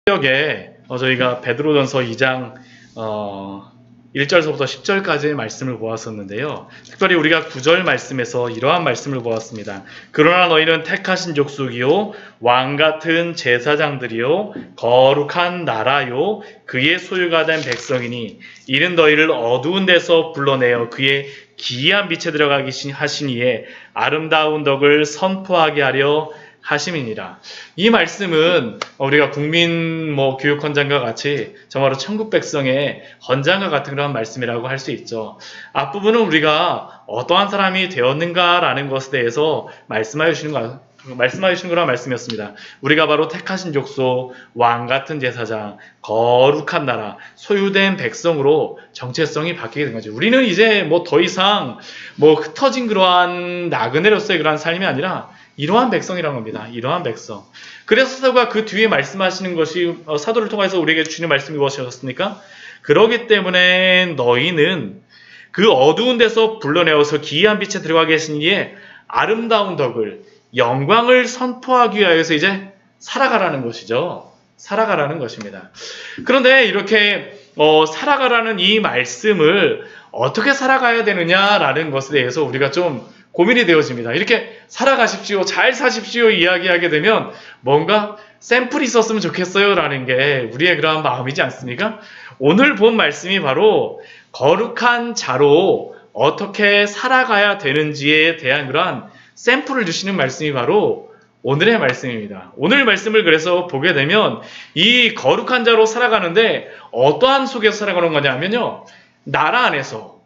새벽에 저희가 베드로전서 2장 1절서부터 10절까지의 말씀을 보았었는데요. 특별히 우리가 9절 말씀에서 이러한 말씀을 보았습니다. 그러나 너희는 택하신 족속이요 왕같은 제사장들이요 거룩한 나라요 그의 소유가 된 백성이니 이는 너희를 어두운 데서 불러내어 그의 기이한 빛에 들어가게 하시니에 아름다운 덕을 선포하게 하려 하심이니라. 이 말씀은 우리가 국민 교육 헌장과 같이 정말로 천국 백성의 헌장과 같은 그런 말씀이라고 할 수 있죠. 앞부분은 우리가 어떠한 사람이 되었는가라는 것에 대해서 말씀하여 주시는 그런 말씀이었습니다. 우리가 바로 택하신 족속, 왕 같은 제사장, 거룩한 나라, 소유된 백성으로 정체성이 바뀌게 된 거죠. 우리는 이제 더 이상 흩어진 그러한 나그네로서의 그러한 삶이 아니라 이러한 백성이라는 겁니다. 이러한 백성. 그래서 사도가 그 뒤에 말씀하시는 것이 사도를 통해서 우리에게 주시는 말씀이 무엇이었습니까? 그러기 때문에 너희는 그 어두운 데서 불러내어서 기이한 빛에 들어가 계신 이에 아름다운 덕을 영광을 선포하기 위하여서 이제 살아가라는 것이죠. 살아가라는 것입니다. 그런데 이렇게 살아가라는 이 말씀을 어떻게 살아가야 되느냐라는 것에 대해서 우리가 좀 고민이 되어집니다. 이렇게 살아가십시오, 잘 사십시오 이야기하게 되면 뭔가 샘플이 있었으면 좋겠어요 라는 게 우리의 그러한 마음이지 않습니까? 오늘 본 말씀이 바로 거룩한 자로 어떻게 살아가야 되는지에 대한 그러한 샘플을 주시는 말씀이 바로 오늘의 말씀입니다. 오늘 말씀을 그래서 보게 되면 이 거룩한 자로 살아가는데 어떠한 속에서 살아가는 거냐면요, 나라 안에서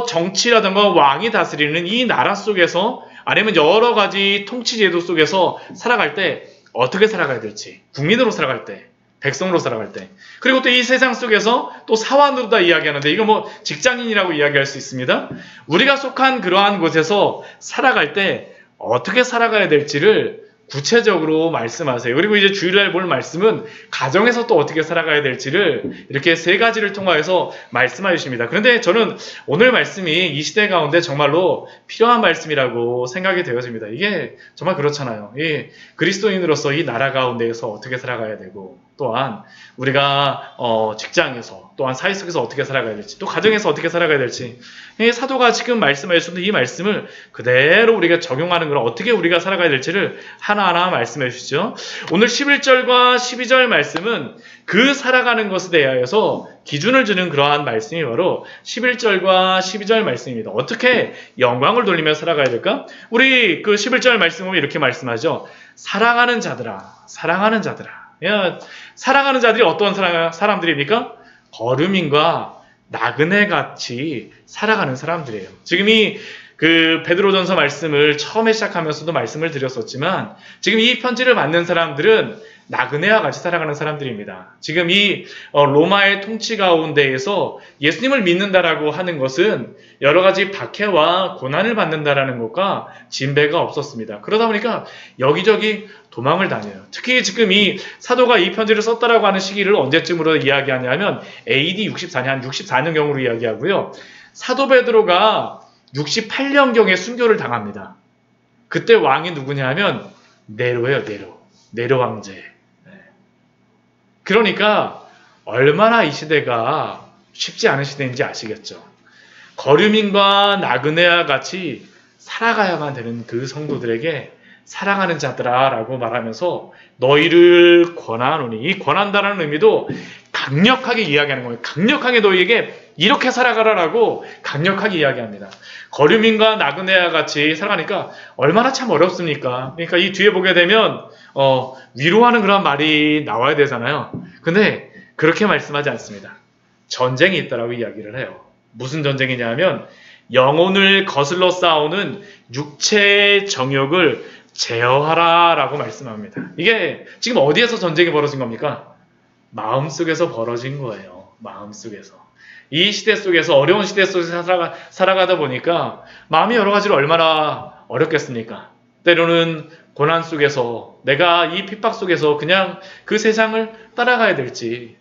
정치라든가 왕이 다스리는 이 나라 속에서 아니면 여러 가지 통치제도 속에서 살아갈 때 어떻게 살아가야 될지, 국민으로 살아갈 때, 백성으로 살아갈 때, 그리고 또 이 세상 속에서 또 사원으로 다 이야기하는데 이거 직장인이라고 이야기할 수 있습니다. 우리가 속한 그러한 곳에서 살아갈 때 어떻게 살아가야 될지를 구체적으로 말씀하세요. 그리고 이제 주일날 볼 말씀은 가정에서 또 어떻게 살아가야 될지를 이렇게 세 가지를 통하여서 말씀해 주십니다. 그런데 저는 오늘 말씀이 이 시대 가운데 정말로 필요한 말씀이라고 생각이 되어집니다. 이게 정말 그렇잖아요. 이 그리스도인으로서 이 나라 가운데에서 어떻게 살아가야 되고, 또한 우리가 직장에서, 또한 사회 속에서 어떻게 살아가야 될지, 또 가정에서 어떻게 살아가야 될지, 이 사도가 지금 말씀해 주신 이 말씀을 그대로 우리가 적용하는 걸 어떻게 우리가 살아가야 될지를 하나하나 말씀해 주시죠. 오늘 11절과 12절 말씀은 그 살아가는 것에 대하여서 기준을 주는 그러한 말씀이 바로 11절과 12절 말씀입니다. 어떻게 영광을 돌리며 살아가야 될까? 우리 그 11절 말씀 보면 이렇게 말씀하죠. 사랑하는 자들아, 사랑하는 자들아. 사랑하는 자들이 어떤 사람들입니까? 거류민과 나그네같이 살아가는 사람들이에요. 지금 이 베드로전서 말씀을 처음에 시작하면서도 말씀을 드렸었지만 지금 이 편지를 받는 사람들은 나그네와 같이 살아가는 사람들입니다. 지금 이 로마의 통치 가운데에서 예수님을 믿는다라고 하는 것은 여러 가지 박해와 고난을 받는다라는 것과 진배가 없었습니다. 그러다 보니까 여기저기 도망을 다녀요. 특히 지금 이 사도가 이 편지를 썼다라고 하는 시기를 언제쯤으로 이야기하냐면 AD 64년, 64년경으로 이야기하고요. 사도 베드로가 68년경에 순교를 당합니다. 그때 왕이 누구냐 하면 네로예요. 네로 황제. 그러니까 얼마나 이 시대가 쉽지 않은 시대인지 아시겠죠. 거류민과 나그네와 같이 살아가야만 되는 그 성도들에게 사랑하는 자들아 라고 말하면서 너희를 권하노니, 이 권한다라는 의미도 강력하게 이야기하는 거예요. 강력하게 너희에게 이렇게 살아가라라고 강력하게 이야기합니다. 거류민과 나그네와 같이 살아가니까 얼마나 참 어렵습니까? 그러니까 이 뒤에 보게 되면 위로하는 그런 말이 나와야 되잖아요. 근데 그렇게 말씀하지 않습니다. 전쟁이 있다라고 이야기를 해요. 무슨 전쟁이냐면 영혼을 거슬러 싸우는 육체의 정욕을 제어하라라고 말씀합니다. 이게 지금 어디에서 전쟁이 벌어진 겁니까? 마음속에서 벌어진 거예요. 마음속에서. 이 시대 속에서, 어려운 시대 속에서 살아가다 보니까 마음이 여러 가지로 얼마나 어렵겠습니까? 때로는 고난 속에서, 내가 이 핍박 속에서 그냥 그 세상을 따라가야 될지,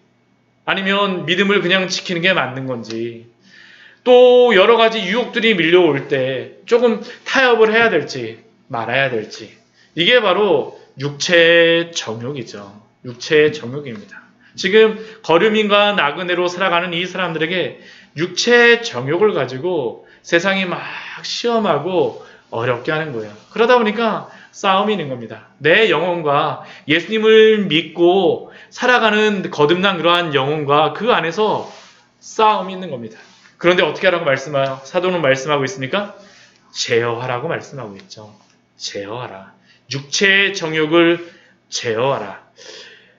아니면 믿음을 그냥 지키는 게 맞는 건지, 또 여러 가지 유혹들이 밀려올 때 조금 타협을 해야 될지 말아야 될지, 이게 바로 육체의 정욕이죠. 육체의 정욕입니다. 지금 거류민과 나그네로 살아가는 이 사람들에게 육체의 정욕을 가지고 세상이 막 시험하고 어렵게 하는 거예요. 그러다 보니까 싸움이 있는 겁니다. 내 영혼과 예수님을 믿고 살아가는 거듭난 그러한 영혼과 그 안에서 싸움이 있는 겁니다. 그런데 어떻게 하라고 사도는 말씀하고 있습니까? 제어하라고 말씀하고 있죠. 제어하라. 육체의 정욕을 제어하라.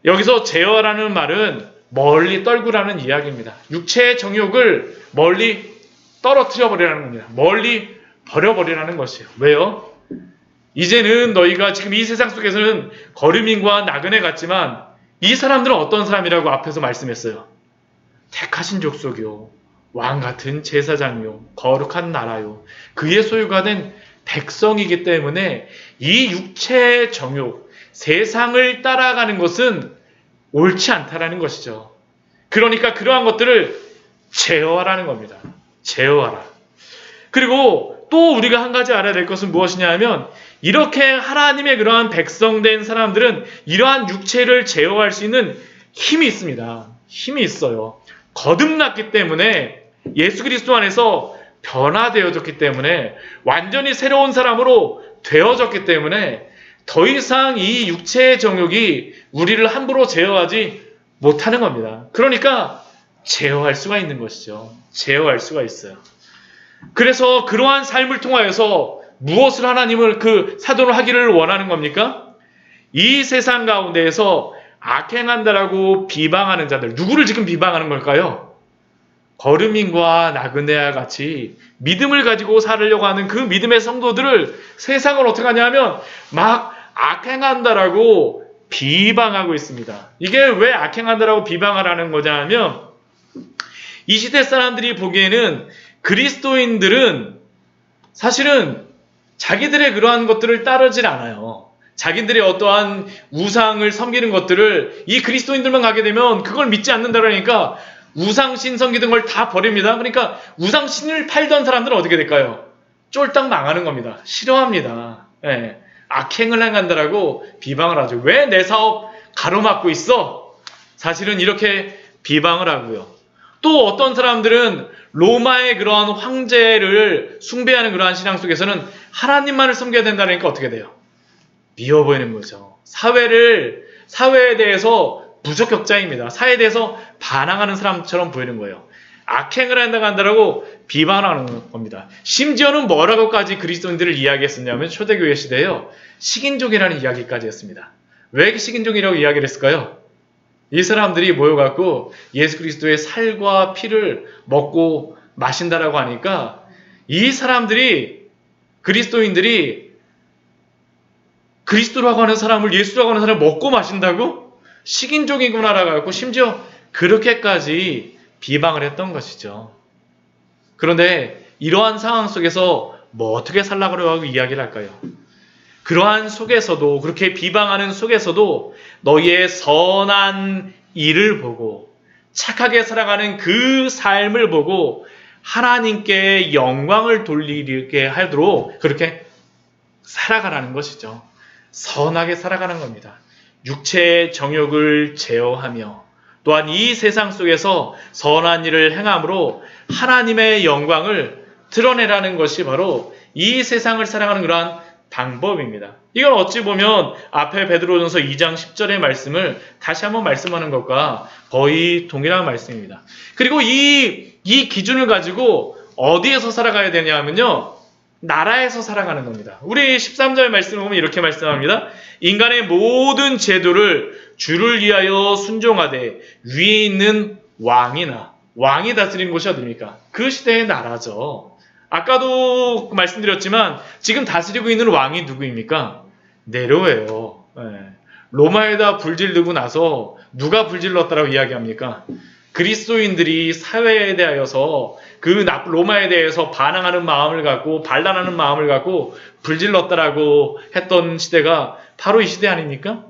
여기서 제어하라는 말은 멀리 떨구라는 이야기입니다. 육체의 정욕을 멀리 떨어뜨려 버리라는 겁니다. 멀리 버려버리라는 것이에요. 왜요? 이제는 너희가 지금 이 세상 속에서는 거류민과 나그네 같지만 이 사람들은 어떤 사람이라고 앞에서 말씀했어요. 택하신 족속이요, 왕같은 제사장이요, 거룩한 나라요, 그의 소유가 된 백성이기 때문에 이 육체의 정욕, 세상을 따라가는 것은 옳지 않다라는 것이죠. 그러니까 그러한 것들을 제어하라는 겁니다. 제어하라. 그리고 또 우리가 한 가지 알아야 될 것은 무엇이냐 하면 이렇게 하나님의 그러한 백성된 사람들은 이러한 육체를 제어할 수 있는 힘이 있습니다. 힘이 있어요. 거듭났기 때문에 예수 그리스도 안에서 변화되어졌기 때문에 완전히 새로운 사람으로 되어졌기 때문에 더 이상 이 육체의 정욕이 우리를 함부로 제어하지 못하는 겁니다. 그러니까 제어할 수가 있는 것이죠. 제어할 수가 있어요. 그래서 그러한 삶을 통하여서 무엇을 하나님을 사도를 하기를 원하는 겁니까? 이 세상 가운데에서 악행한다라고 비방하는 자들, 누구를 지금 비방하는 걸까요? 거류민과 나그네와 같이 믿음을 가지고 살으려고 하는 그 믿음의 성도들을 세상을 어떻게 하냐면 막 악행한다라고 비방하고 있습니다. 이게 왜 악행한다라고 비방하라는 거냐 하면 이 시대 사람들이 보기에는 그리스도인들은 사실은 자기들의 그러한 것들을 따르질 않아요. 자기들의 어떠한 우상을 섬기는 것들을 이 그리스도인들만 가게 되면 그걸 믿지 않는다 그러니까 우상신 섬기던 걸 다 버립니다. 그러니까 우상신을 팔던 사람들은 어떻게 될까요? 쫄딱 망하는 겁니다. 싫어합니다. 예. 악행을 행한다라고 비방을 하죠. 왜 내 사업 가로막고 있어? 사실은 이렇게 비방을 하고요. 또 어떤 사람들은 로마의 그러한 황제를 숭배하는 그러한 신앙 속에서는 하나님만을 섬겨야 된다니까 어떻게 돼요? 미워 보이는 거죠. 사회에 대해서 부적격자입니다. 사회에 대해서 반항하는 사람처럼 보이는 거예요. 악행을 한다고 비방하는 겁니다. 심지어는 뭐라고까지 그리스도인들을 이야기했었냐면 초대교회 시대에요. 식인종이라는 이야기까지 했습니다. 왜 식인종이라고 이야기를 했을까요? 이 사람들이 모여갖고 예수 그리스도의 살과 피를 먹고 마신다라고 하니까 이 사람들이 그리스도인들이 그리스도라고 하는 사람을 예수라고 하는 사람을 먹고 마신다고? 식인종이구나라고 하고 심지어 그렇게까지 비방을 했던 것이죠. 그런데 이러한 상황 속에서 뭐 어떻게 살라고 하고 이야기를 할까요? 그러한 속에서도 그렇게 비방하는 속에서도 너희의 선한 일을 보고 착하게 살아가는 그 삶을 보고 하나님께 영광을 돌리게 하도록 그렇게 살아가라는 것이죠. 선하게 살아가는 겁니다. 육체의 정욕을 제어하며 또한 이 세상 속에서 선한 일을 행함으로 하나님의 영광을 드러내라는 것이 바로 이 세상을 살아가는 그러한 방법입니다. 이건 어찌 보면 앞에 베드로전서 2장 10절의 말씀을 다시 한번 말씀하는 것과 거의 동일한 말씀입니다. 그리고 이 기준을 가지고 어디에서 살아가야 되냐 하면요. 나라에서 살아가는 겁니다. 우리 13절 말씀을 보면 이렇게 말씀합니다. 인간의 모든 제도를 주를 위하여 순종하되 위에 있는 왕이 다스리는 곳이 어디입니까? 그 시대의 나라죠. 아까도 말씀드렸지만 지금 다스리고 있는 왕이 누구입니까? 네로예요. 네. 로마에다 불질르고 나서 누가 불질렀다라고 이야기합니까? 그리스도인들이 사회에 대하여서 로마에 대해서 반항하는 마음을 갖고 반란하는 마음을 갖고 불질렀다라고 했던 시대가 바로 이 시대 아닙니까?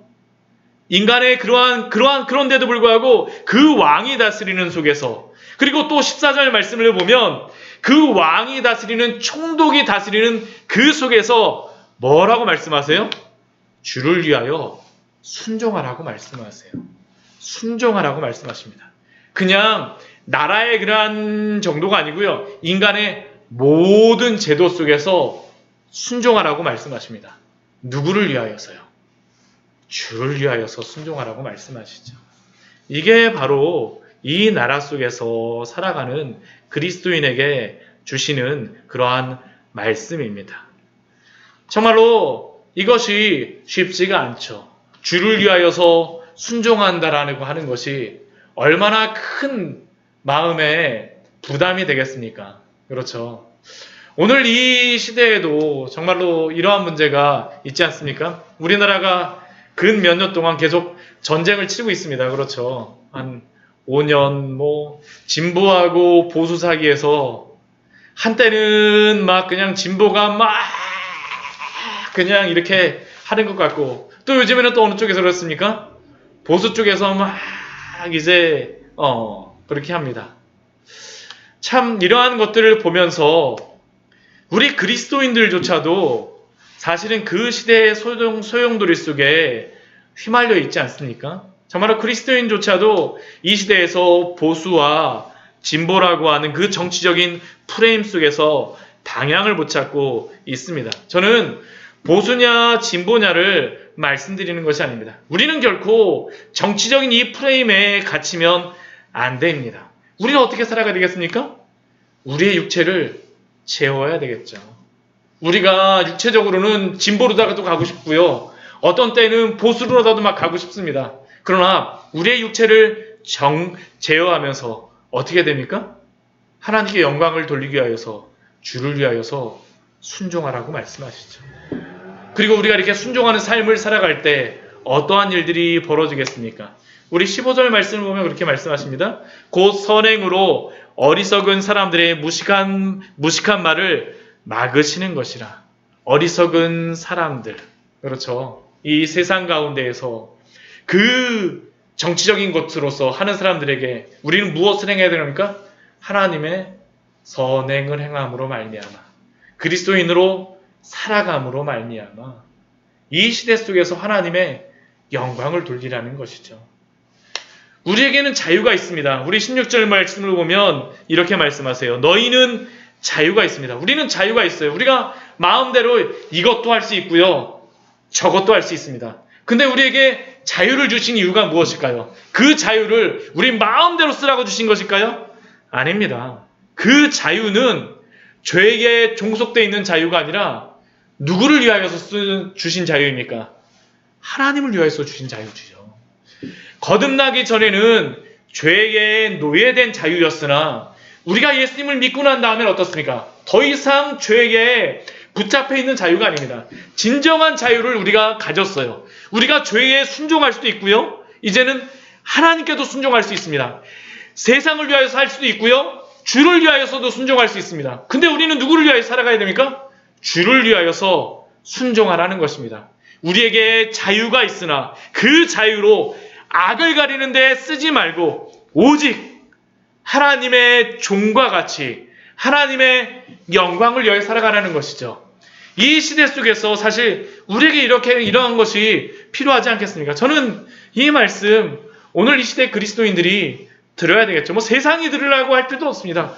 인간의 그런데도 불구하고 그 왕이 다스리는 속에서 그리고 또 14절 말씀을 보면 그 왕이 다스리는 총독이 다스리는 그 속에서 뭐라고 말씀하세요? 주를 위하여 순종하라고 말씀하세요. 순종하라고 말씀하십니다. 그냥 나라의 그러한 정도가 아니고요. 인간의 모든 제도 속에서 순종하라고 말씀하십니다. 누구를 위하여서요? 주를 위하여서 순종하라고 말씀하시죠. 이게 바로 이 나라 속에서 살아가는 그리스도인에게 주시는 그러한 말씀입니다. 정말로 이것이 쉽지가 않죠. 주를 위하여서 순종한다라고 하는 것이 얼마나 큰 마음의 부담이 되겠습니까? 그렇죠. 오늘 이 시대에도 정말로 이러한 문제가 있지 않습니까? 우리나라가 근 몇 년 동안 계속 전쟁을 치르고 있습니다. 그렇죠. 한 5년 진보하고 보수 사이에서 한때는 막 그냥 진보가 막 그냥 이렇게 하는 것 같고, 또 요즘에는 또 어느 쪽에서 그렇습니까? 보수 쪽에서 막 이제 그렇게 합니다. 참 이러한 것들을 보면서 우리 그리스도인들조차도 사실은 그 시대의 소용돌이 속에 휘말려 있지 않습니까? 정말로 그리스도인조차도 이 시대에서 보수와 진보라고 하는 그 정치적인 프레임 속에서 방향을 못 찾고 있습니다. 저는 보수냐 진보냐를 말씀드리는 것이 아닙니다. 우리는 결코 정치적인 이 프레임에 갇히면 안 됩니다. 우리는 어떻게 살아가야 되겠습니까? 우리의 육체를 채워야 되겠죠. 우리가 육체적으로는 진보로다가도 가고 싶고요. 어떤 때는 보수로라도 막 가고 싶습니다. 그러나 우리의 육체를 제어하면서 어떻게 됩니까? 하나님께 영광을 돌리기 위하여서 주를 위하여서 순종하라고 말씀하시죠. 그리고 우리가 이렇게 순종하는 삶을 살아갈 때 어떠한 일들이 벌어지겠습니까? 우리 15절 말씀을 보면 그렇게 말씀하십니다. 곧 선행으로 어리석은 사람들의 무식한 말을 막으시는 것이라. 어리석은 사람들. 그렇죠. 이 세상 가운데에서 그 정치적인 것으로서 하는 사람들에게 우리는 무엇을 행해야 되니까? 하나님의 선행을 행함으로 말미암아 그리스도인으로 살아감으로 말미암아 이 시대 속에서 하나님의 영광을 돌리라는 것이죠. 우리에게는 자유가 있습니다. 우리 16절 말씀을 보면 이렇게 말씀하세요. 너희는 자유가 있습니다. 우리는 자유가 있어요. 우리가 마음대로 이것도 할 수 있고요. 저것도 할 수 있습니다. 근데 우리에게 자유를 주신 이유가 무엇일까요? 그 자유를 우리 마음대로 쓰라고 주신 것일까요? 아닙니다. 그 자유는 죄에 종속되어 있는 자유가 아니라 누구를 위하여서 주신 자유입니까? 하나님을 위하여서 주신 자유죠. 거듭나기 전에는 죄에 노예된 자유였으나 우리가 예수님을 믿고 난 다음엔 어떻습니까? 더 이상 죄에 붙잡혀 있는 자유가 아닙니다. 진정한 자유를 우리가 가졌어요. 우리가 죄에 순종할 수도 있고요. 이제는 하나님께도 순종할 수 있습니다. 세상을 위하여서 할 수도 있고요. 주를 위하여서도 순종할 수 있습니다. 근데 우리는 누구를 위하여 살아가야 됩니까? 주를 위하여서 순종하라는 것입니다. 우리에게 자유가 있으나 그 자유로 악을 가리는 데 쓰지 말고 오직 하나님의 종과 같이 하나님의 영광을 위하여 살아가라는 것이죠. 이 시대 속에서 사실 우리에게 이러한 것이 필요하지 않겠습니까? 저는 이 말씀 오늘 이 시대 그리스도인들이 들어야 되겠죠. 세상이 들으려고 할 필요도 없습니다.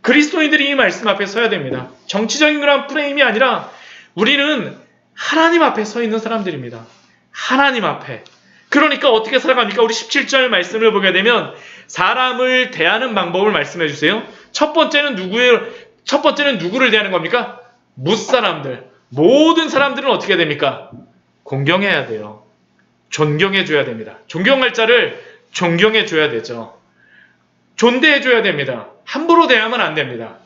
그리스도인들이 이 말씀 앞에 서야 됩니다. 정치적인 그런 프레임이 아니라 우리는 하나님 앞에 서 있는 사람들입니다. 하나님 앞에. 그러니까 어떻게 살아갑니까? 우리 17절 말씀을 보게 되면 사람을 대하는 방법을 말씀해 주세요. 첫 번째는 누구를 대하는 겁니까? 무사람들. 모든 사람들은 어떻게 됩니까? 공경해야 돼요. 존경해 줘야 됩니다. 존경할 자를 존경해 줘야 되죠. 존대해 줘야 됩니다. 함부로 대하면 안 됩니다.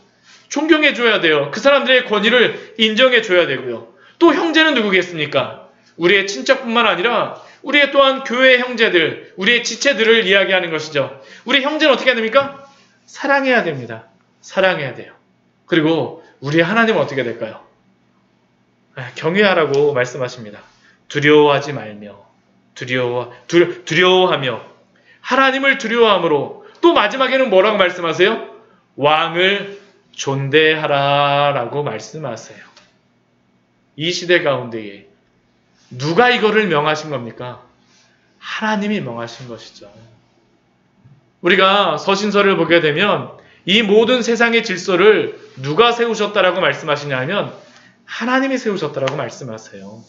존경해 줘야 돼요. 그 사람들의 권위를 인정해 줘야 되고요. 또 형제는 누구겠습니까? 우리의 친척뿐만 아니라 우리의 또한 교회 형제들, 우리의 지체들을 이야기하는 것이죠. 우리 형제는 어떻게 해야 됩니까? 사랑해야 됩니다. 사랑해야 돼요. 그리고 우리 하나님은 어떻게 될까요? 경외하라고 말씀하십니다. 두려워하지 말며 두려워하며 하나님을 두려워함으로 또 마지막에는 뭐라고 말씀하세요? 왕을 존대하라라고 말씀하세요. 이 시대 가운데에 누가 이거를 명하신 겁니까? 하나님이 명하신 것이죠. 우리가 서신서를 보게 되면 이 모든 세상의 질서를 누가 세우셨다라고 말씀하시냐면 하나님이 세우셨다라고 말씀하세요.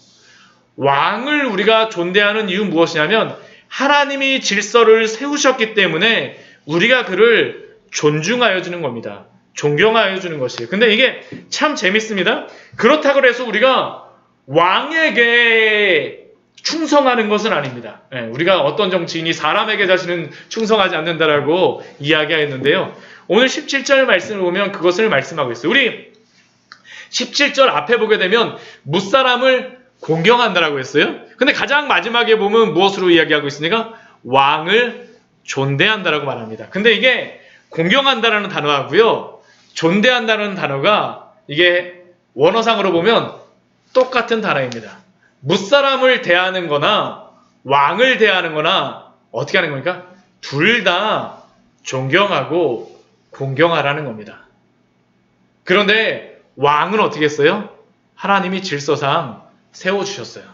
왕을 우리가 존대하는 이유는 무엇이냐면 하나님이 질서를 세우셨기 때문에 우리가 그를 존중하여 주는 겁니다. 존경하여 주는 것이에요. 근데 이게 참 재밌습니다. 그렇다고 해서 우리가 왕에게 충성하는 것은 아닙니다. 우리가 어떤 정치인이 사람에게 자신은 충성하지 않는다라고 이야기했는데요. 오늘 17절 말씀을 보면 그것을 말씀하고 있어요. 우리 17절 앞에 보게 되면 무사람을 공경한다라고 했어요. 근데 가장 마지막에 보면 무엇으로 이야기하고 있습니까? 왕을 존대한다라고 말합니다. 근데 이게 공경한다라는 단어하고요. 존대한다는 단어가 이게 원어상으로 보면 똑같은 단어입니다. 무사람을 대하는 거나 왕을 대하는 거나 어떻게 하는 겁니까? 둘 다 존경하고 공경하라는 겁니다. 그런데 왕은 어떻게 했어요? 하나님이 질서상 세워주셨어요.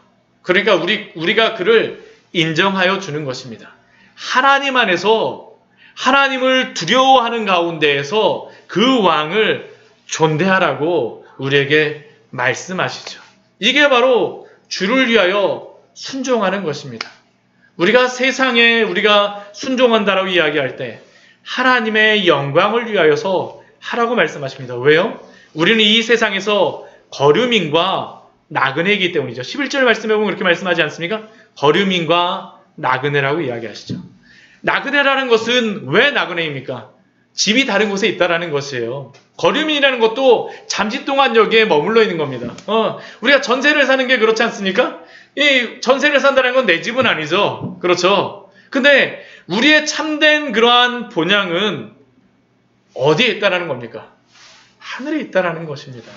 그러니까 우리가 그를 인정하여 주는 것입니다. 하나님 안에서 하나님을 두려워하는 가운데에서 그 왕을 존대하라고 우리에게 말씀하시죠. 이게 바로 주를 위하여 순종하는 것입니다. 우리가 세상에 우리가 순종한다라고 이야기할 때 하나님의 영광을 위하여서 하라고 말씀하십니다. 왜요? 우리는 이 세상에서 거류민과 나그네이기 때문이죠. 11절 말씀해 보면 그렇게 말씀하지 않습니까? 거류민과 나그네라고 이야기하시죠. 나그네라는 것은 왜 나그네입니까? 집이 다른 곳에 있다라는 것이에요. 거류민이라는 것도 잠시 동안 여기에 머물러 있는 겁니다. 우리가 전세를 사는 게 그렇지 않습니까? 이 전세를 산다는 건 내 집은 아니죠. 그렇죠? 근데 우리의 참된 그러한 본향은 어디에 있다라는 겁니까? 하늘에 있다라는 것입니다.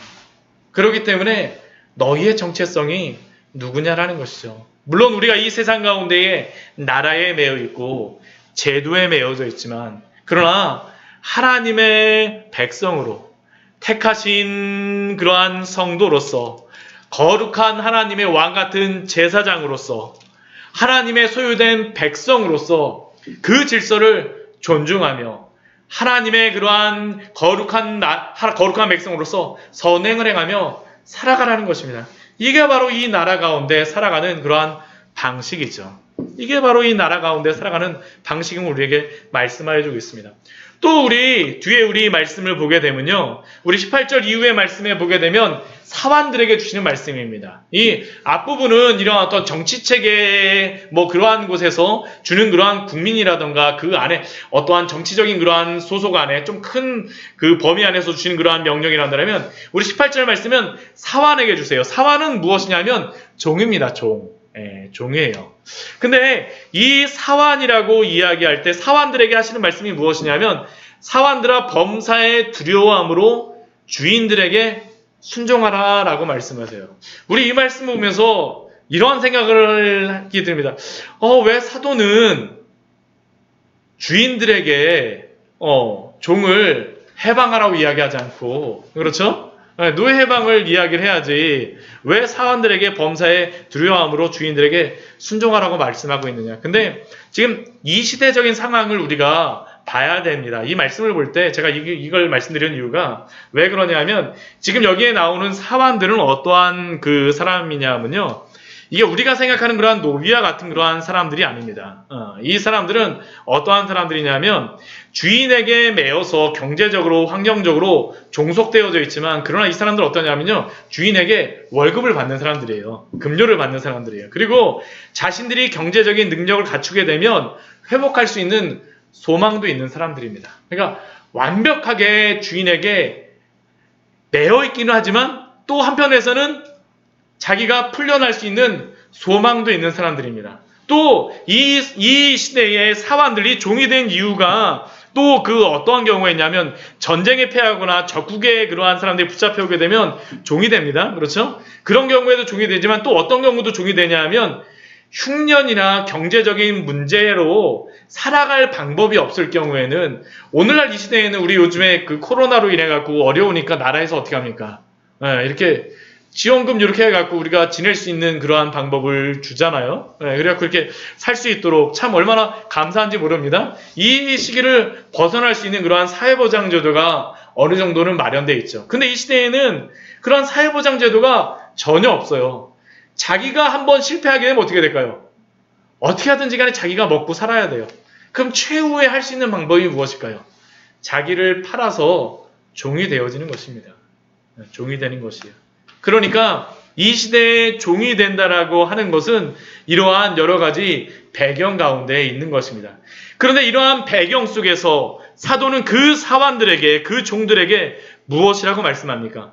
그렇기 때문에 너희의 정체성이 누구냐라는 것이죠. 물론 우리가 이 세상 가운데에 나라에 매여 있고 제도에 매여져 있지만 그러나 하나님의 백성으로 택하신 그러한 성도로서 거룩한 하나님의 왕 같은 제사장으로서 하나님의 소유된 백성으로서 그 질서를 존중하며 하나님의 그러한 거룩한 백성으로서 선행을 행하며 살아가라는 것입니다. 이게 바로 이 나라 가운데 살아가는 그러한 방식이죠. 이게 바로 이 나라 가운데 살아가는 방식을 우리에게 말씀하여 주고 있습니다. 또 뒤에 우리 말씀을 보게 되면요. 우리 18절 이후의 말씀에 보게 되면 사환들에게 주시는 말씀입니다. 이 앞부분은 이런 어떤 정치체계 그러한 곳에서 주는 그러한 국민이라던가 그 안에 어떠한 정치적인 그러한 소속 안에 좀 큰 그 범위 안에서 주시는 그러한 명령이란다면 우리 18절 말씀은 사환에게 주세요. 사환은 무엇이냐면 종입니다. 종이에요. 근데 이 사환이라고 이야기할 때 사환들에게 하시는 말씀이 무엇이냐면 사환들아 범사의 두려워함으로 주인들에게 순종하라 라고 말씀하세요. 우리 이 말씀을 보면서 이러한 생각을 하게 됩니다. 왜 사도는 주인들에게 종을 해방하라고 이야기하지 않고 그렇죠? 노예 해방을 이야기를 해야지 왜 사원들에게 범사의 두려움으로 주인들에게 순종하라고 말씀하고 있느냐. 근데 지금 이 시대적인 상황을 우리가 봐야 됩니다. 이 말씀을 볼 때 제가 이걸 말씀드리는 이유가 왜 그러냐면 지금 여기에 나오는 사환들은 어떠한 그 사람이냐면요. 이게 우리가 생각하는 그러한 노비와 같은 그러한 사람들이 아닙니다. 이 사람들은 어떠한 사람들이냐면 주인에게 매여서 경제적으로 환경적으로 종속되어져 있지만 그러나 이 사람들은 어떠냐면요. 주인에게 월급을 받는 사람들이에요. 급료를 받는 사람들이에요. 그리고 자신들이 경제적인 능력을 갖추게 되면 회복할 수 있는 소망도 있는 사람들입니다. 그러니까 완벽하게 주인에게 매여 있기는 하지만 또 한편에서는 자기가 풀려날 수 있는 소망도 있는 사람들입니다. 또 이 시대의 사환들이 종이 된 이유가 또 그 어떠한 경우가 있냐면 전쟁에 패하거나 적국에 그러한 사람들이 붙잡혀오게 되면 종이 됩니다. 그렇죠? 그런 경우에도 종이 되지만 또 어떤 경우도 종이 되냐 하면 흉년이나 경제적인 문제로 살아갈 방법이 없을 경우에는 오늘날 이 시대에는 우리 요즘에 그 코로나로 인해 갖고 어려우니까 나라에서 어떻게 합니까? 이렇게 지원금 이렇게 해갖고 우리가 지낼 수 있는 그러한 방법을 주잖아요. 그래갖고 이렇게 살 수 있도록 참 얼마나 감사한지 모릅니다. 이 시기를 벗어날 수 있는 그러한 사회보장 제도가 어느 정도는 마련되어 있죠. 근데 이 시대에는 그런 사회보장 제도가 전혀 없어요. 자기가 한번 실패하게 되면 어떻게 될까요? 어떻게 하든지 간에 자기가 먹고 살아야 돼요. 그럼 최후에 할 수 있는 방법이 무엇일까요? 자기를 팔아서 종이 되어지는 것입니다. 종이 되는 것이에요. 그러니까 이 시대에 종이 된다라고 하는 것은 이러한 여러 가지 배경 가운데 있는 것입니다. 그런데 이러한 배경 속에서 사도는 그 사환들에게, 그 종들에게 무엇이라고 말씀합니까?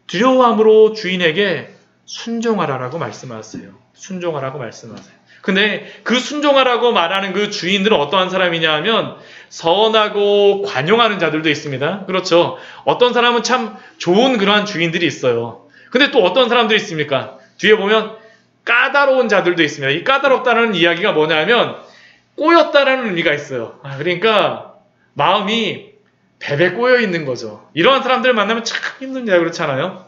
두려워함으로 주인에게 순종하라라고 말씀하세요. 순종하라고 말씀하세요. 근데 그 순종하라고 말하는 그 주인들은 어떠한 사람이냐 하면 선하고 관용하는 자들도 있습니다. 그렇죠. 어떤 사람은 참 좋은 그러한 주인들이 있어요. 근데 또 어떤 사람들이 있습니까? 뒤에 보면 까다로운 자들도 있습니다. 이 까다롭다는 이야기가 뭐냐면 꼬였다라는 의미가 있어요. 그러니까 마음이 베베 꼬여 있는 거죠. 이러한 사람들 만나면 참 힘든데 그렇잖아요.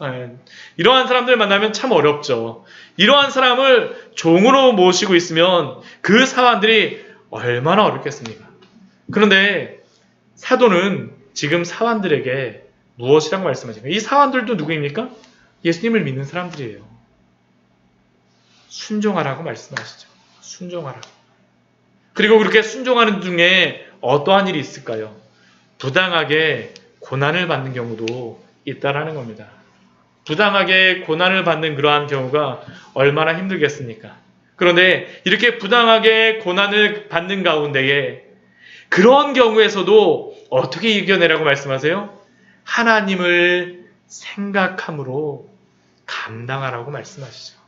이러한 사람들 만나면 참 어렵죠. 이러한 사람을 종으로 모시고 있으면 그 사환들이 얼마나 어렵겠습니까? 그런데 사도는 지금 사환들에게 무엇이라고 말씀하십니까? 이 사환들도 누구입니까? 예수님을 믿는 사람들이에요. 순종하라고 말씀하시죠. 순종하라고. 그리고 그렇게 순종하는 중에 어떠한 일이 있을까요? 부당하게 고난을 받는 경우도 있다라는 겁니다. 부당하게 고난을 받는 그러한 경우가 얼마나 힘들겠습니까? 그런데 이렇게 부당하게 고난을 받는 가운데에 그런 경우에서도 어떻게 이겨내라고 말씀하세요? 하나님을 생각함으로 감당하라고 말씀하시죠.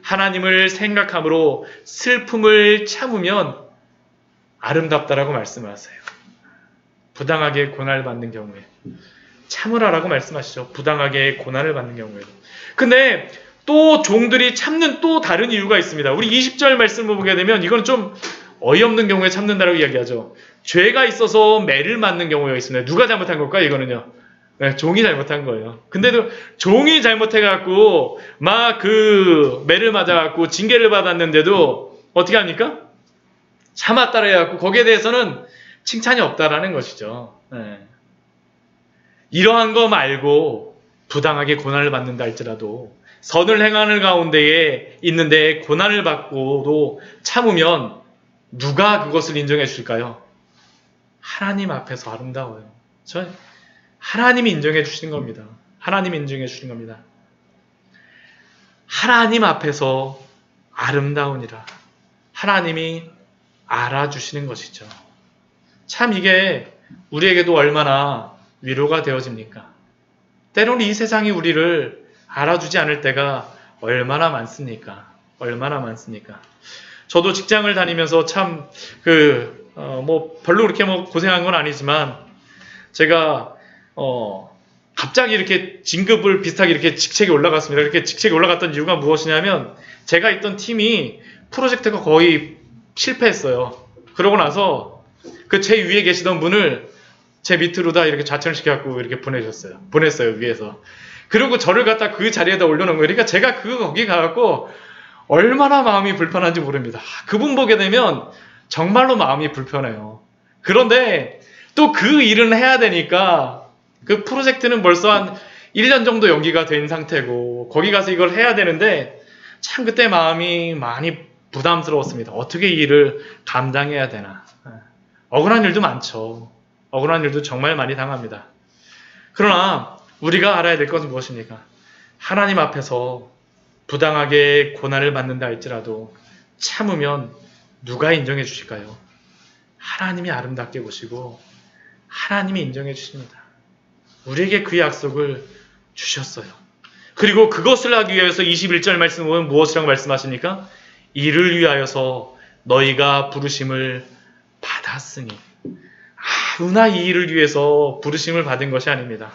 하나님을 생각함으로 슬픔을 참으면 아름답다라고 말씀하세요. 부당하게 고난을 받는 경우에 참으라라고 말씀하시죠. 부당하게 고난을 받는 경우에도. 근데 또 종들이 참는 또 다른 이유가 있습니다. 우리 20절 말씀을 보게 되면 이건 좀 어이없는 경우에 참는다라고 이야기하죠. 죄가 있어서 매를 맞는 경우가 있습니다. 누가 잘못한 걸까요? 이거는요. 종이 잘못한 거예요. 근데도 종이 잘못해갖고 막 그 매를 맞아갖고 징계를 받았는데도 어떻게 합니까? 참았다라 해갖고 거기에 대해서는 칭찬이 없다라는 것이죠. 이러한 거 말고 부당하게 고난을 받는다 할지라도 선을 행하는 가운데에 있는데 고난을 받고도 참으면 누가 그것을 인정해 주실까요? 하나님 앞에서 아름다워요. 하나님이 인정해 주시는 겁니다. 하나님이 인정해 주시는 겁니다. 하나님 앞에서 아름다우니라. 하나님이 알아주시는 것이죠. 참 이게 우리에게도 얼마나 위로가 되어집니까? 때로는 이 세상이 우리를 알아주지 않을 때가 얼마나 많습니까? 얼마나 많습니까? 저도 직장을 다니면서 참 별로 그렇게 고생한 건 아니지만 제가 갑자기 이렇게 진급을 비슷하게 이렇게 직책이 올라갔습니다. 이렇게 직책이 올라갔던 이유가 무엇이냐면 제가 있던 팀이 프로젝트가 거의 실패했어요. 그러고 나서 그 제 위에 계시던 분을 제 밑으로 다 이렇게 좌천을 시켜갖고 이렇게 보냈어요, 위에서. 그리고 저를 갖다 그 자리에다 올려놓은 거예요. 그러니까 제가 거기 가갖고 얼마나 마음이 불편한지 모릅니다. 그분 보게 되면 정말로 마음이 불편해요. 그런데 또 그 일은 해야 되니까 그 프로젝트는 벌써 한 1년 정도 연기가 된 상태고 거기 가서 이걸 해야 되는데 참 그때 마음이 많이 부담스러웠습니다. 어떻게 이 일을 감당해야 되나. 억울한 일도 많죠. 억울한 일도 정말 많이 당합니다. 그러나 우리가 알아야 될 것은 무엇입니까? 하나님 앞에서 부당하게 고난을 받는다 할지라도 참으면 누가 인정해 주실까요? 하나님이 아름답게 보시고 하나님이 인정해 주십니다. 우리에게 그 약속을 주셨어요. 그리고 그것을 하기 위해서 21절 말씀을 보면 무엇이라고 말씀하십니까? 이를 위하여서 너희가 부르심을 받았으니. 아무나 이 일을 위해서 부르심을 받은 것이 아닙니다.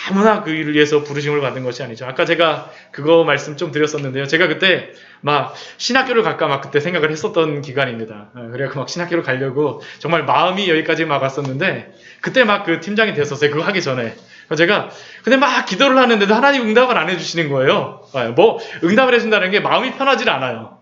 아무나 그 일을 위해서 부르심을 받은 것이 아니죠. 아까 제가 그거 말씀 좀 드렸었는데요. 제가 그때 막 신학교를 갈까 막 그때 생각을 했었던 기간입니다. 그래서 막 신학교를 가려고 정말 마음이 여기까지 막 왔었는데 그때 막 그 팀장이 됐었어요. 그거 하기 전에. 제가 근데 막 기도를 하는데도 하나님 응답을 안 해주시는 거예요. 뭐 응답을 해준다는 게 마음이 편하질 않아요.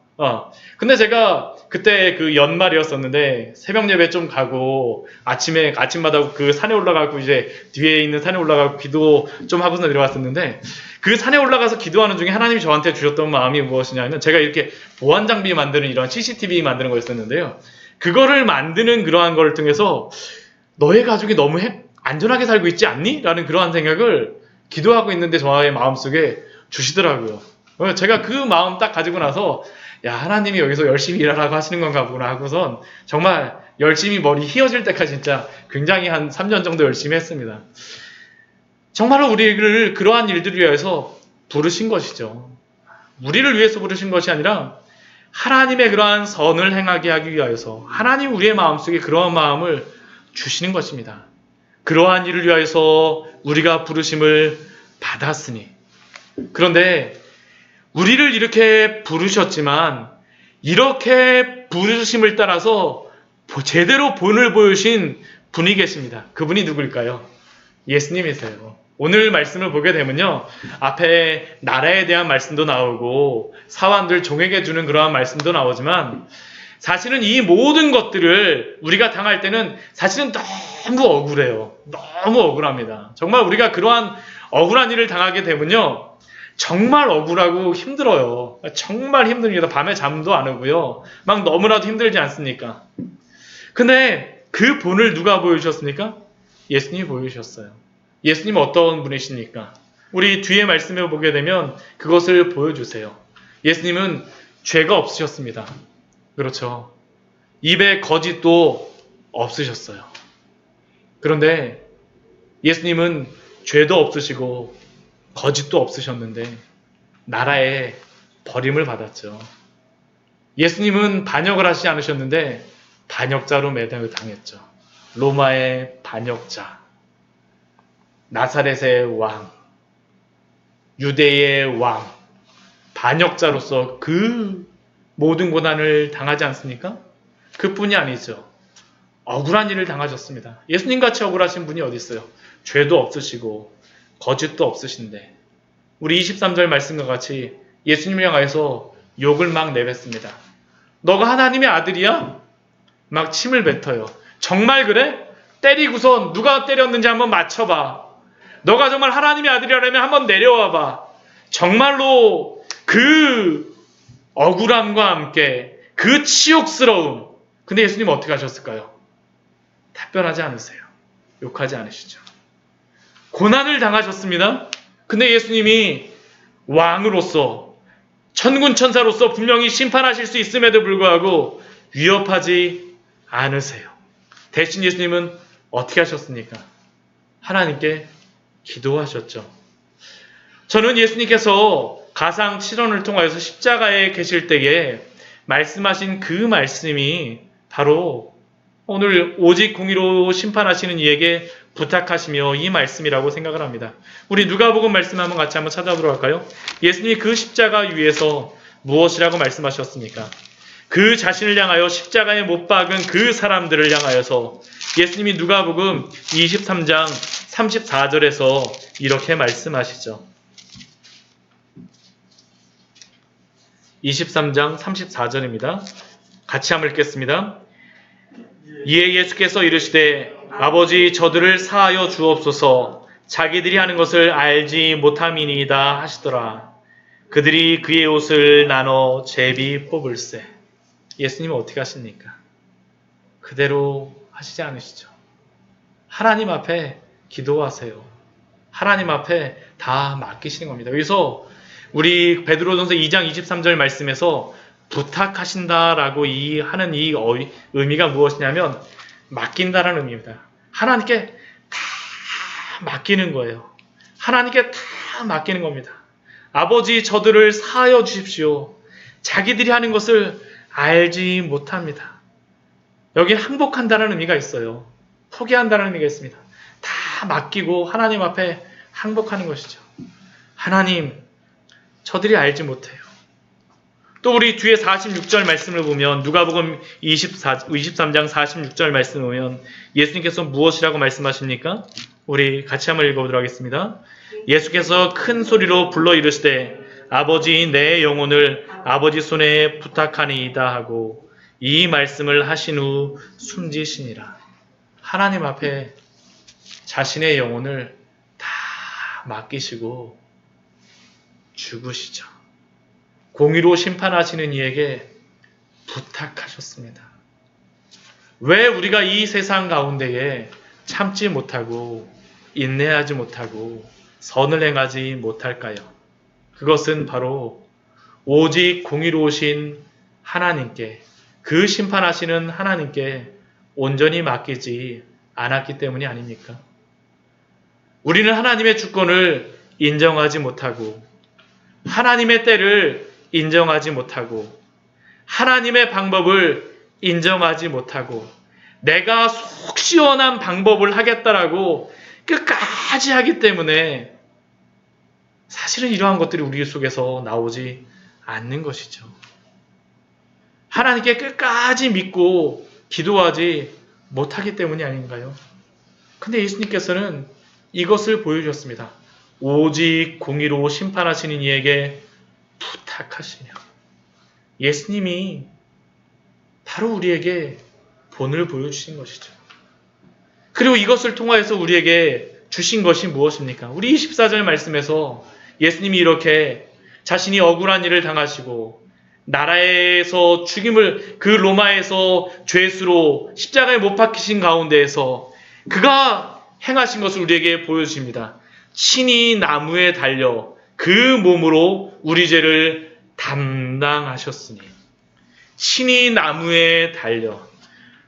근데 제가 그때 그 연말이었었는데 새벽 예배 좀 가고 아침마다 그 산에 올라가고 이제 뒤에 있는 산에 올라가고 기도 좀 하고서 내려왔었는데 그 산에 올라가서 기도하는 중에 하나님이 저한테 주셨던 마음이 무엇이냐면 제가 이렇게 보안 장비 만드는 이런 CCTV 만드는 거였었는데요. 그거를 만드는 그러한 걸 통해서 너의 가족이 너무 안전하게 살고 있지 않니? 라는 그러한 생각을 기도하고 있는데 저의 마음속에 주시더라고요. 제가 그 마음 딱 가지고 나서 야, 하나님이 여기서 열심히 일하라고 하시는 건가 보구나 하고선 정말 열심히 머리 휘어질 때까지 진짜 굉장히 한 3년 정도 열심히 했습니다. 정말로 우리를 그러한 일들을 위해서 부르신 것이죠. 우리를 위해서 부르신 것이 아니라 하나님의 그러한 선을 행하게 하기 위하여서 하나님 우리의 마음속에 그러한 마음을 주시는 것입니다. 그러한 일을 위하여서 우리가 부르심을 받았으니. 그런데 우리를 이렇게 부르셨지만 이렇게 부르심을 따라서 제대로 본을 보여주신 분이 계십니다. 그분이 누굴까요? 예수님이세요. 오늘 말씀을 보게 되면요. 앞에 나라에 대한 말씀도 나오고 사환들 종에게 주는 그러한 말씀도 나오지만 사실은 이 모든 것들을 우리가 당할 때는 사실은 너무 억울해요. 너무 억울합니다. 정말 우리가 그러한 억울한 일을 당하게 되면요. 정말 억울하고 힘들어요. 정말 힘듭니다. 밤에 잠도 안 오고요. 막 너무나도 힘들지 않습니까? 근데 그 본을 누가 보여주셨습니까? 예수님이 보여주셨어요. 예수님은 어떤 분이십니까? 우리 뒤에 말씀을 보게 되면 그것을 보여주세요. 예수님은 죄가 없으셨습니다. 그렇죠. 입에 거짓도 없으셨어요. 그런데 예수님은 죄도 없으시고 거짓도 없으셨는데 나라에 버림을 받았죠. 예수님은 반역을 하시지 않으셨는데 반역자로 매장을 당했죠. 로마의 반역자, 나사렛의 왕, 유대의 왕, 반역자로서 그 모든 고난을 당하지 않습니까? 그뿐이 아니죠. 억울한 일을 당하셨습니다. 예수님같이 억울하신 분이 어디 있어요? 죄도 없으시고 거짓도 없으신데 우리 23절 말씀과 같이 예수님을 향하여서 욕을 막 내뱉습니다. 너가 하나님의 아들이야? 막 침을 뱉어요. 정말 그래? 때리고서 누가 때렸는지 한번 맞춰봐. 너가 정말 하나님의 아들이라면 한번 내려와봐. 정말로 그 억울함과 함께 그 치욕스러움. 근데 예수님은 어떻게 하셨을까요? 답변하지 않으세요. 욕하지 않으시죠. 고난을 당하셨습니다. 근데 예수님이 왕으로서 천군 천사로서 분명히 심판하실 수 있음에도 불구하고 위협하지 않으세요. 대신 예수님은 어떻게 하셨습니까? 하나님께 기도하셨죠. 저는 예수님께서 가상 7원을 통하여서 십자가에 계실 때에 말씀하신 그 말씀이 바로 오늘 오직 공의로 심판하시는 이에게 부탁하시며 이 말씀이라고 생각을 합니다. 우리 누가복음 말씀 한번 같이 한번 찾아보도록 할까요? 예수님이 그 십자가 위에서 무엇이라고 말씀하셨습니까? 그 자신을 향하여 십자가에 못 박은 그 사람들을 향하여서 예수님이 누가복음 23장 34절에서 이렇게 말씀하시죠. 23장 34절입니다. 같이 한번 읽겠습니다. 이에 예수께서 이르시되 아버지 저들을 사하여 주옵소서 자기들이 하는 것을 알지 못함이니이다 하시더라. 그들이 그의 옷을 나눠 제비 뽑을세. 예수님은 어떻게 하십니까? 그대로 하시지 않으시죠. 하나님 앞에 기도하세요. 하나님 앞에 다 맡기시는 겁니다. 여기서 우리 베드로전서 2장 23절 말씀에서 부탁하신다라고 하는 이 의미가 무엇이냐면 맡긴다라는 의미입니다. 하나님께 다 맡기는 거예요. 하나님께 다 맡기는 겁니다. 아버지 저들을 사하여 주십시오. 자기들이 하는 것을 알지 못합니다. 여기 항복한다는 의미가 있어요. 포기한다는 의미가 있습니다. 다 맡기고 하나님 앞에 항복하는 것이죠. 하나님, 저들이 알지 못해요. 또 우리 뒤에 46절 말씀을 보면 누가복음 23장 46절 말씀을 보면 예수님께서 무엇이라고 말씀하십니까? 우리 같이 한번 읽어보도록 하겠습니다. 예수께서 큰 소리로 불러 이르시되 아버지 내 영혼을 아버지 손에 부탁하니이다 하고 이 말씀을 하신 후 숨지시니라. 하나님 앞에 자신의 영혼을 다 맡기시고 죽으시죠. 공의로 심판하시는 이에게 부탁하셨습니다. 왜 우리가 이 세상 가운데에 참지 못하고 인내하지 못하고 선을 행하지 못할까요? 그것은 바로 오직 공의로우신 하나님께, 그 심판하시는 하나님께 온전히 맡기지 않았기 때문이 아닙니까? 우리는 하나님의 주권을 인정하지 못하고 하나님의 때를 인정하지 못하고 하나님의 방법을 인정하지 못하고 내가 속 시원한 방법을 하겠다라고 끝까지 하기 때문에 사실은 이러한 것들이 우리 속에서 나오지 않는 것이죠. 하나님께 끝까지 믿고 기도하지 못하기 때문이 아닌가요? 근데 예수님께서는 이것을 보여주셨습니다. 오직 공의로 심판하시는 이에게 부탁하시며. 예수님이 바로 우리에게 본을 보여주신 것이죠. 그리고 이것을 통하여서 우리에게 주신 것이 무엇입니까? 우리 24절 말씀에서 예수님이 이렇게 자신이 억울한 일을 당하시고 나라에서 죽임을 그 로마에서 죄수로 십자가에 못 박히신 가운데에서 그가 행하신 것을 우리에게 보여주십니다. 친히 나무에 달려 그 몸으로 우리 죄를 담당하셨으니. 친히 나무에 달려.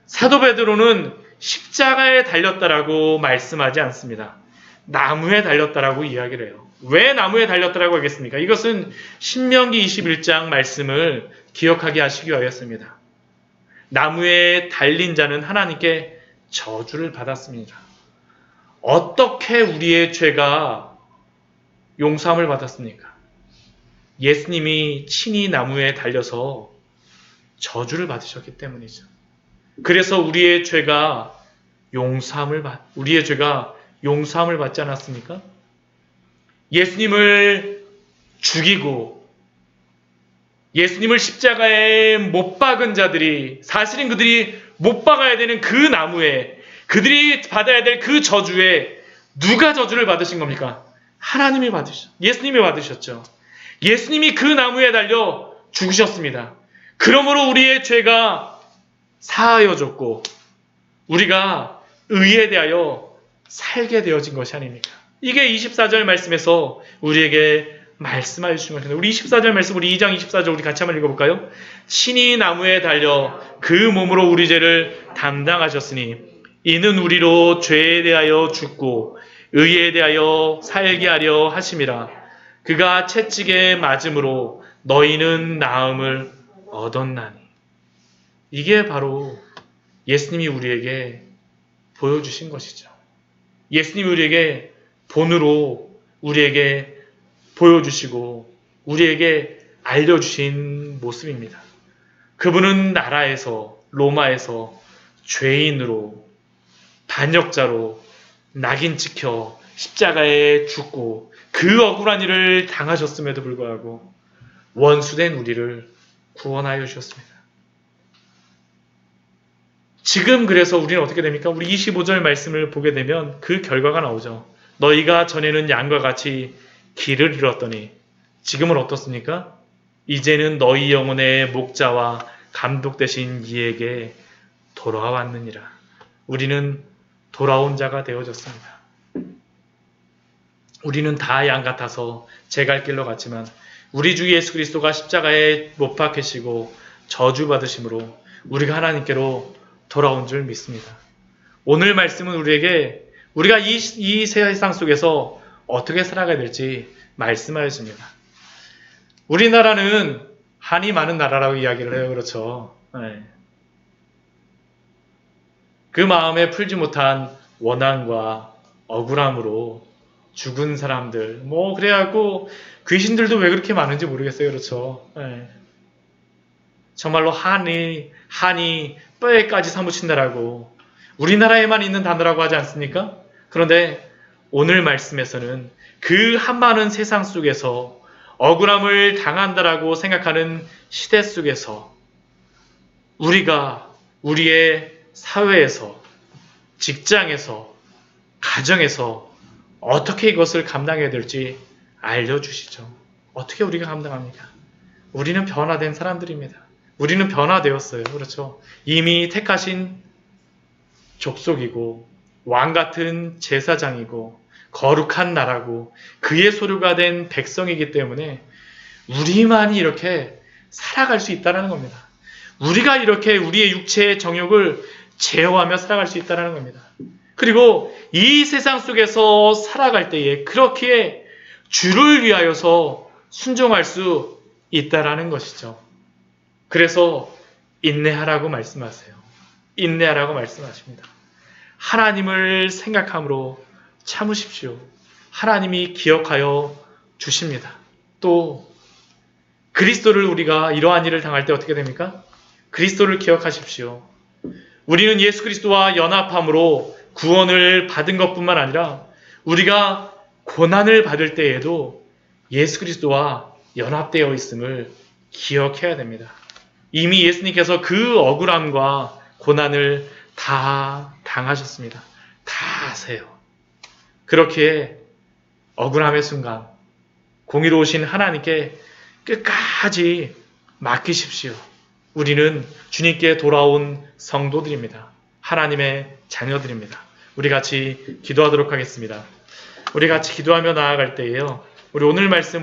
사도 베드로는 십자가에 달렸다라고 말씀하지 않습니다. 나무에 달렸다라고 이야기를 해요. 왜 나무에 달렸다라고 하겠습니까? 이것은 신명기 21장 말씀을 기억하게 하시기 위하였습니다. 나무에 달린 자는 하나님께 저주를 받았습니다. 어떻게 우리의 죄가 용서함을 받았습니까? 예수님이 친히 나무에 달려서 저주를 받으셨기 때문이죠. 그래서 우리의 죄가 용서함을 받지 않았습니까? 예수님을 죽이고 예수님을 십자가에 못 박은 자들이 사실은 그들이 못 박아야 되는 그 나무에 그들이 받아야 될 그 저주에 누가 저주를 받으신 겁니까? 하나님이 받으셨죠. 예수님이 받으셨죠. 예수님이 그 나무에 달려 죽으셨습니다. 그러므로 우리의 죄가 사하여졌고 우리가 의에 대하여 살게 되어진 것이 아닙니까? 이게 24절 말씀에서 우리에게 말씀하여 주신 것입니다. 우리 24절 말씀, 우리 2장 24절 우리 같이 한번 읽어볼까요? 친히 나무에 달려 그 몸으로 우리 죄를 담당하셨으니 이는 우리로 죄에 대하여 죽고 의에 대하여 살게 하려 하심이라. 그가 채찍에 맞음으로 너희는 나음을 얻었나니. 이게 바로 예수님이 우리에게 보여주신 것이죠. 예수님이 우리에게 본으로 우리에게 보여주시고 우리에게 알려주신 모습입니다. 그분은 나라에서 로마에서 죄인으로 반역자로 낙인 찍혀 십자가에 죽고 그 억울한 일을 당하셨음에도 불구하고 원수된 우리를 구원하여 주셨습니다. 지금 그래서 우리는 어떻게 됩니까? 우리 25절 말씀을 보게 되면 그 결과가 나오죠. 너희가 전에는 양과 같이 길을 잃었더니 지금은 어떻습니까? 이제는 너희 영혼의 목자와 감독 되신 이에게 돌아왔느니라. 우리는 돌아온 자가 되어졌습니다. 우리는 다 양 같아서 제 갈 길로 갔지만 우리 주 예수 그리스도가 십자가에 못 박히시고 저주받으심으로 우리가 하나님께로 돌아온 줄 믿습니다. 오늘 말씀은 우리에게 우리가 이 세상 속에서 어떻게 살아가야 될지 말씀하여 줍니다. 우리나라는 한이 많은 나라라고 이야기를 해요. 그렇죠? 네. 그 마음에 풀지 못한 원한과 억울함으로 죽은 사람들, 그래갖고 귀신들도 왜 그렇게 많은지 모르겠어요. 그렇죠? 네. 정말로 한이 뼈에까지 사무친다라고 우리나라에만 있는 단어라고 하지 않습니까? 그런데 오늘 말씀에서는 그 한많은 세상 속에서 억울함을 당한다라고 생각하는 시대 속에서 우리가 우리의 사회에서, 직장에서, 가정에서 어떻게 이것을 감당해야 될지 알려주시죠. 어떻게 우리가 감당합니까? 우리는 변화된 사람들입니다. 우리는 변화되었어요. 그렇죠? 이미 택하신 족속이고 왕같은 제사장이고 거룩한 나라고 그의 소유가 된 백성이기 때문에 우리만이 이렇게 살아갈 수 있다는 겁니다. 우리가 이렇게 우리의 육체의 정욕을 제어하며 살아갈 수 있다는 겁니다. 그리고 이 세상 속에서 살아갈 때에 그렇게 주를 위하여서 순종할 수 있다라는 것이죠. 그래서 인내하라고 말씀하세요. 인내하라고 말씀하십니다. 하나님을 생각함으로 참으십시오. 하나님이 기억하여 주십니다. 또 그리스도를 우리가 이러한 일을 당할 때 어떻게 됩니까? 그리스도를 기억하십시오. 우리는 예수 그리스도와 연합함으로 구원을 받은 것뿐만 아니라 우리가 고난을 받을 때에도 예수 그리스도와 연합되어 있음을 기억해야 됩니다. 이미 예수님께서 그 억울함과 고난을 다 당하셨습니다. 다 아세요. 그렇게 억울함의 순간 공의로우신 하나님께 끝까지 맡기십시오. 우리는 주님께 돌아온 성도들입니다. 하나님의 자녀들입니다. 우리 같이 기도하도록 하겠습니다. 우리 같이 기도하며 나아갈 때에요. 우리 오늘 말씀